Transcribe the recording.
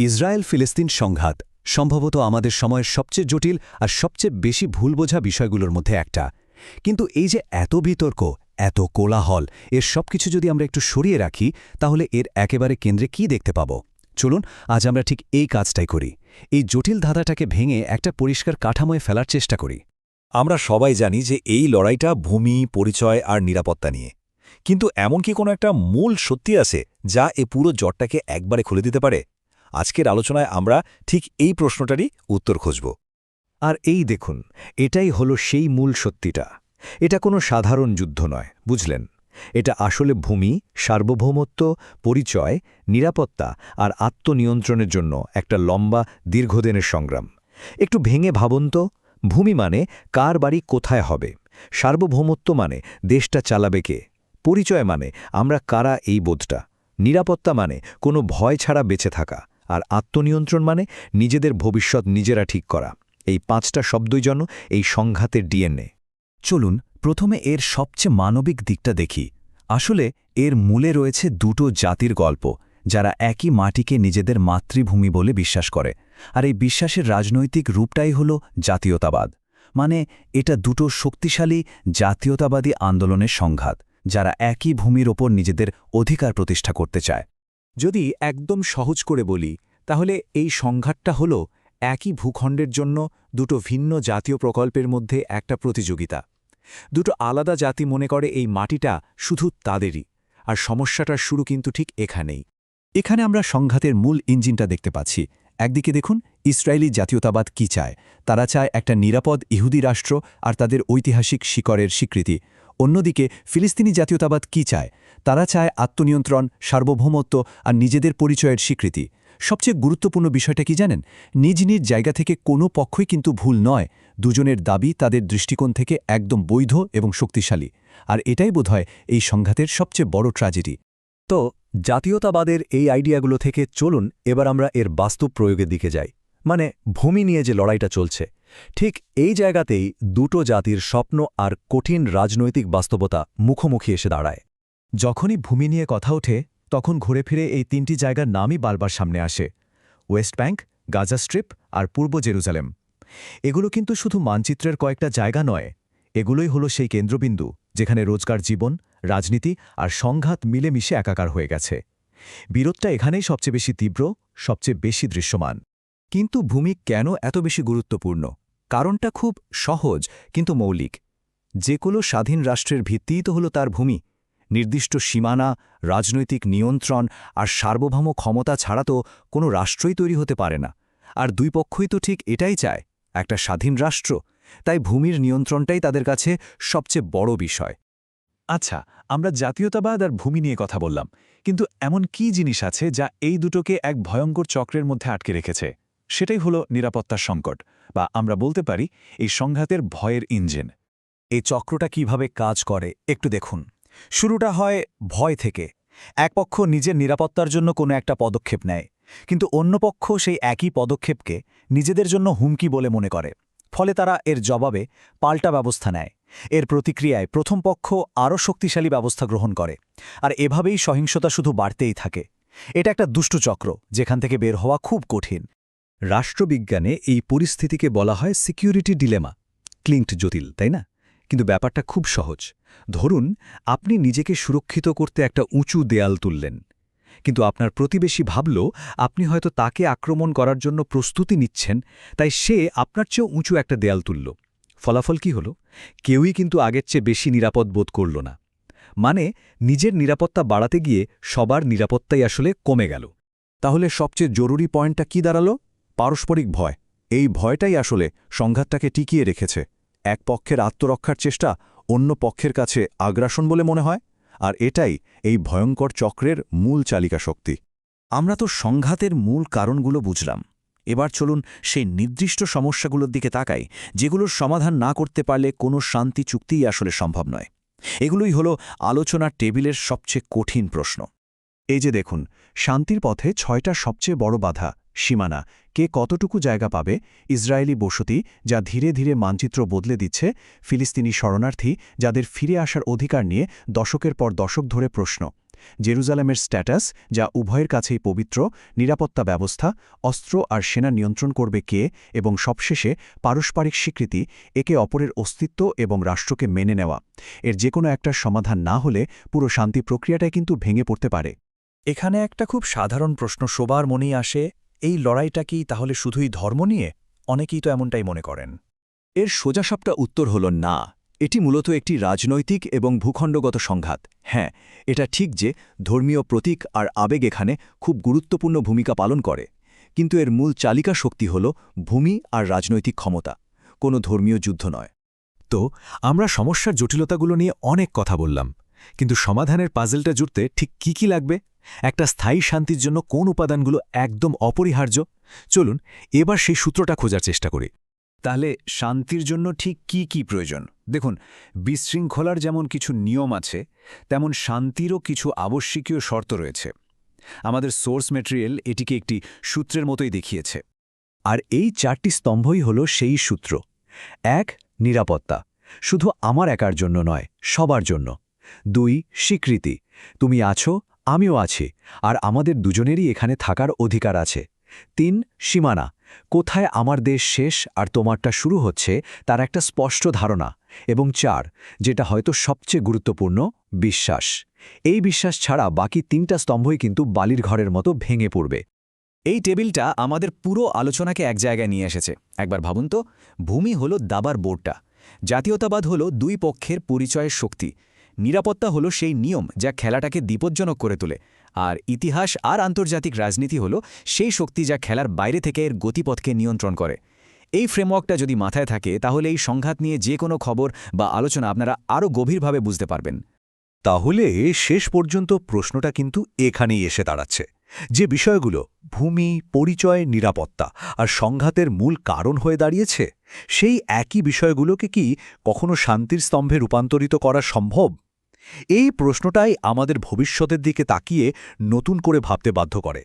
Israel ফিলিস্তিন সংঘাত সম্ভবত আমাদের সময়ের সবচেয়ে জটিল আর সবচেয়ে বেশি ভুল বোঝা বিষয়গুলোর মধ্যে একটা। কিন্তু এই যে এত বিতর্ক, এত কোলাহল, এর সবকিছু যদি আমরা একটু সরিয়ে রাখি, তাহলে এর একেবারে কেন্দ্রে কি দেখতে পাব? চলুন আজ আমরা ঠিক এই কাজটাই করি। এই জটিল ধাঁধাটাকে ভেঙে একটা পরিষ্কার কাঠামোয় ফেলার চেষ্টা করি। আমরা সবাই জানি যে এই লড়াইটা ভূমি, পরিচয় আর নিরাপত্তা নিয়ে। কিন্তু এমন কি কোনো একটা মূল সত্যি আছে যা এ পুরো জটটাকে একবারে খুলে দিতে পারে? আজকের আলোচনায় আমরা ঠিক এই প্রশ্নটারই উত্তর খুঁজব। আর এই দেখুন, এটাই হলো সেই মূল সত্যিটা। এটা কোনো সাধারণ যুদ্ধ নয়, বুঝলেন? এটা আসলে ভূমি, সার্বভৌমত্ব, পরিচয়, নিরাপত্তা আর আত্মনিয়ন্ত্রণের জন্য একটা লম্বা দীর্ঘদিনের সংগ্রাম। একটু ভেঙে ভাবুন তো, ভূমি মানে কার বাড়ি কোথায় হবে, সার্বভৌমত্ব মানে দেশটা চালাবে কে, পরিচয় মানে আমরা কারা এই বোধটা, নিরাপত্তা মানে কোনো ভয় ছাড়া বেঁচে থাকা, আর আত্মনিয়ন্ত্রণ মানে নিজেদের ভবিষ্যৎ নিজেরা ঠিক করা। এই 5টা শব্দই যেন এই সংঘাতের ডিএনএ। চলুন প্রথমে এর সবচেয়ে মানবিক দিকটা দেখি। আসলে এর মূলে রয়েছে দুটো জাতির গল্প, যারা একই মাটিকে নিজেদের মাতৃভূমি বলে বিশ্বাস করে। আর এই বিশ্বাসের রাজনৈতিক রূপটাই হল জাতীয়তাবাদ। মানে এটা দুটো শক্তিশালী জাতীয়তাবাদী আন্দোলনের সংঘাত, যারা একই ভূমির ওপর নিজেদের অধিকার প্রতিষ্ঠা করতে চায়। যদি একদম সহজ করে বলি, তাহলে এই সংঘাতটা হল একই ভূখণ্ডের জন্য দুটো ভিন্ন জাতীয় প্রকল্পের মধ্যে একটা প্রতিযোগিতা। দুটো আলাদা জাতি মনে করে এই মাটিটা শুধু তাদেরই, আর সমস্যাটার শুরু কিন্তু ঠিক এখানেই। এখানে আমরা সংঘাতের মূল ইঞ্জিনটা দেখতে পাচ্ছি। একদিকে দেখুন ইসরায়েলি জাতীয়তাবাদ কি চায়। তারা চায় একটা নিরাপদ ইহুদি রাষ্ট্র আর তাদের ঐতিহাসিক শিকড়ের স্বীকৃতি। অন্যদিকে ফিলিস্তিনি জাতীয়তাবাদ কি চায়? তারা চায় আত্মনিয়ন্ত্রণ, সার্বভৌমত্ব আর নিজেদের পরিচয়ের স্বীকৃতি। সবচেয়ে গুরুত্বপূর্ণ বিষয়টা কি জানেন? নিজ নিজ জায়গা থেকে কোনো পক্ষই কিন্তু ভুল নয়। দুজনের দাবি তাদের দৃষ্টিকোণ থেকে একদম বৈধ এবং শক্তিশালী। আর এটাই বোধহয় এই সংঘাতের সবচেয়ে বড় ট্র্যাজেডি। তো জাতীয়তাবাদের এই আইডিয়াগুলো থেকে চলুন এবার আমরা এর বাস্তব প্রয়োগের দিকে যাই। মানে ভূমি নিয়ে যে লড়াইটা চলছে, ঠিক এই জায়গাতেই দুটো জাতির স্বপ্ন আর কঠিন রাজনৈতিক বাস্তবতা মুখোমুখি এসে দাঁড়ায়। যখনই ভূমি নিয়ে কথা ওঠে, তখন ঘুরে ফিরে এই 3টি জায়গার নামই বারবার সামনে আসে: ওয়েস্ট ব্যাংক, গাজা স্ট্রিপ আর পূর্ব জেরুজালেম। এগুলো কিন্তু শুধু মানচিত্রের কয়েকটা জায়গা নয়, এগুলোই হলো সেই কেন্দ্রবিন্দু যেখানে রোজকার জীবন, রাজনীতি আর সংঘাত মিলেমিশে একাকার হয়ে গেছে। বিরোধটা এখানেই সবচেয়ে বেশি তীব্র, সবচেয়ে বেশি দৃশ্যমান। কিন্তু ভূমি কেন এত বেশি গুরুত্বপূর্ণ? কারণটা খুব সহজ কিন্তু মৌলিক। যে কোনো স্বাধীন রাষ্ট্রের ভিত্তিই তো হলো তার ভূমি। নির্দিষ্ট সীমানা, রাজনৈতিক নিয়ন্ত্রণ আর সার্বভৌম ক্ষমতা ছাড়া তো কোনো রাষ্ট্রই তৈরি হতে পারে না। আর দুই পক্ষই তো ঠিক এটাই চায়, একটা স্বাধীন রাষ্ট্র। তাই ভূমির নিয়ন্ত্রণটাই তাদের কাছে সবচেয়ে বড় বিষয়। আচ্ছা, আমরা জাতীয়তাবাদ আর ভূমি নিয়ে কথা বললাম, কিন্তু এমন কি জিনিস আছে যা এই দুটোকে এক ভয়ঙ্কর চক্রের মধ্যে আটকে রেখেছে? সেটাই হলো নিরাপত্তার সংকট, বা আমরা বলতে পারি এই সংঘাতের ভয়ের ইঞ্জিন। এই চক্রটা কিভাবে কাজ করে একটু দেখুন। শুরুটা হয় ভয় থেকে। এক পক্ষ নিজের নিরাপত্তার জন্য কোনো একটা পদক্ষেপ নেয়, কিন্তু অন্য পক্ষ সেই একই পদক্ষেপকে নিজেদের জন্য হুমকি বলে মনে করে। ফলে তারা এর জবাবে পাল্টা ব্যবস্থা নেয়। এর প্রতিক্রিয়ায় প্রথম পক্ষ আরও শক্তিশালী ব্যবস্থা গ্রহণ করে, আর এভাবেই সহিংসতা শুধু বাড়তেই থাকে। এটা একটা দুষ্টু চক্র, যেখান থেকে বের হওয়া খুব কঠিন। রাষ্ট্রবিজ্ঞানে এই পরিস্থিতিকে বলা হয় সিকিউরিটি ডিলেমা। ক্লিন্ট জটিল, তাই না? কিন্তু ব্যাপারটা খুব সহজ। ধরুন আপনি নিজেকে সুরক্ষিত করতে একটা উঁচু দেয়াল তুললেন, কিন্তু আপনার প্রতিবেশী ভাবল আপনি হয়তো তাকে আক্রমণ করার জন্য প্রস্তুতি নিচ্ছেন, তাই সে আপনার চেয়েও উঁচু একটা দেয়াল তুলল। ফলাফল কি হল? কেউই কিন্তু আগের চেয়ে বেশি নিরাপদ বোধ করল না। মানে নিজের নিরাপত্তা বাড়াতে গিয়ে সবার নিরাপত্তাই আসলে কমে গেল। তাহলে সবচেয়ে জরুরি পয়েন্টটা কি দাঁড়ালো? পারস্পরিক ভয়। এই ভয়টাই আসলে সংঘাতটাকে টিকিয়ে রেখেছে। এক পক্ষের আত্মরক্ষার চেষ্টা অন্য পক্ষের কাছে আগ্রাসন বলে মনে হয়, আর এটাই এই ভয়ঙ্কর চক্রের মূল চালিকা শক্তি। আমরা তো সংঘাতের মূল কারণগুলো বুঝলাম। এবার চলুন সেই নির্দিষ্ট সমস্যাগুলোর দিকে তাকাই, যেগুলোর সমাধান না করতে পারলে কোনো শান্তি চুক্তিই আসলে সম্ভব নয়। এগুলোই হলো আলোচনার টেবিলের সবচেয়ে কঠিন প্রশ্ন। এই যে দেখুন, শান্তির পথে 6টা সবচেয়ে বড় বাধা: সীমানা, কে কতটুকু জায়গা পাবে; ইসরায়েলি বসতি, যা ধীরে ধীরে মানচিত্র বদলে দিচ্ছে; ফিলিস্তিনি শরণার্থী, যাদের ফিরে আসার অধিকার নিয়ে দশকের পর দশক ধরে প্রশ্ন; জেরুজালেমের স্ট্যাটাস, যা উভয়ের কাছেই পবিত্র, নিরাপত্তা ব্যবস্থা, অস্ত্র আর সেনা নিয়ন্ত্রণ করবে কে, এবং সবশেষে পারস্পরিক স্বীকৃতি, একে অপরের অস্তিত্ব এবং রাষ্ট্রকে মেনে নেওয়া। এর যে কোনো একটার সমাধান না হলে পুরো শান্তি প্রক্রিয়াটাই কিন্তু ভেঙে পড়তে পারে। এখানে একটা খুব সাধারণ প্রশ্ন সবার মনেই আসে, এই লড়াইটা কি তাহলে শুধুই ধর্ম নিয়ে? অনেকেই তো এমনটাই মনে করেন। এর সোজাসাপটা উত্তর হল না। এটি মূলত একটি রাজনৈতিক এবং ভূখণ্ডগত সংঘাত। হ্যাঁ, এটা ঠিক যে ধর্মীয় প্রতীক আর আবেগ এখানে খুব গুরুত্বপূর্ণ ভূমিকা পালন করে, কিন্তু এর মূল চালিকা শক্তি হল ভূমি আর রাজনৈতিক ক্ষমতা, কোনো ধর্মীয় যুদ্ধ নয়। তো আমরা সমস্যার জটিলতাগুলো নিয়ে অনেক কথা বললাম, কিন্তু সমাধানের পাজলটা জুড়তে ঠিক কি লাগবে? একটা স্থায়ী শান্তির জন্য কোন উপাদানগুলো একদম অপরিহার্য? চলুন এবার সেই সূত্রটা খোঁজার চেষ্টা করি। তাহলে শান্তির জন্য ঠিক কি প্রয়োজন? দেখুন, বিশৃঙ্খলার যেমন কিছু নিয়ম আছে, তেমন শান্তিরও কিছু আবশ্যকীয় শর্ত রয়েছে। আমাদের সোর্স ম্যাটেরিয়াল এটিকে একটি সূত্রের মতোই দেখিয়েছে। আর এই 4টি স্তম্ভই হল সেই সূত্র। 1. নিরাপত্তা, শুধু আমার একার জন্য নয়, সবার জন্য। 2. স্বীকৃতি, তুমি আছো, আমিও আছি, আর আমাদের দুজনেরই এখানে থাকার অধিকার আছে। 3. সীমানা, কোথায় আমার দেশ শেষ আর তোমারটা শুরু হচ্ছে তার একটা স্পষ্ট ধারণা। এবং 4, যেটা হয়তো সবচেয়ে গুরুত্বপূর্ণ, বিশ্বাস। এই বিশ্বাস ছাড়া বাকি 3টা স্তম্ভই কিন্তু বালির ঘরের মতো ভেঙে পড়বে। এই টেবিলটা আমাদের পুরো আলোচনাকে এক জায়গায় নিয়ে এসেছে। একবার ভাবুন তো, ভূমি হলো দাবার বোর্ডটা, জাতীয়তাবাদ হলো দুই পক্ষের পরিচয়ের শক্তি, নিরাপত্তা হলো সেই নিয়ম যা খেলাটাকে বিপজ্জনক করে তোলে, আর ইতিহাস আর আন্তর্জাতিক রাজনীতি হলো সেই শক্তি যা খেলার বাইরে থেকে এর গতিপথকে নিয়ন্ত্রণ করে। এই ফ্রেমওয়ার্কটা যদি মাথায় থাকে, তাহলে এই সংঘাত নিয়ে যে কোনো খবর বা আলোচনা আপনারা আরও গভীরভাবে বুঝতে পারবেন। তাহলে শেষ পর্যন্ত প্রশ্নটা কিন্তু এখানেই এসে দাঁড়াচ্ছে, যে বিষয়গুলো ভূমি, পরিচয়, নিরাপত্তা আর সংঘাতের মূল কারণ হয়ে দাঁড়িয়েছে, সেই একই বিষয়গুলোকে কি কখনো শান্তির স্তম্ভে রূপান্তরিত করা সম্ভব? এই প্রশ্নটাই আমাদের ভবিষ্যতের দিকে তাকিয়ে নতুন করে ভাবতে বাধ্য করে।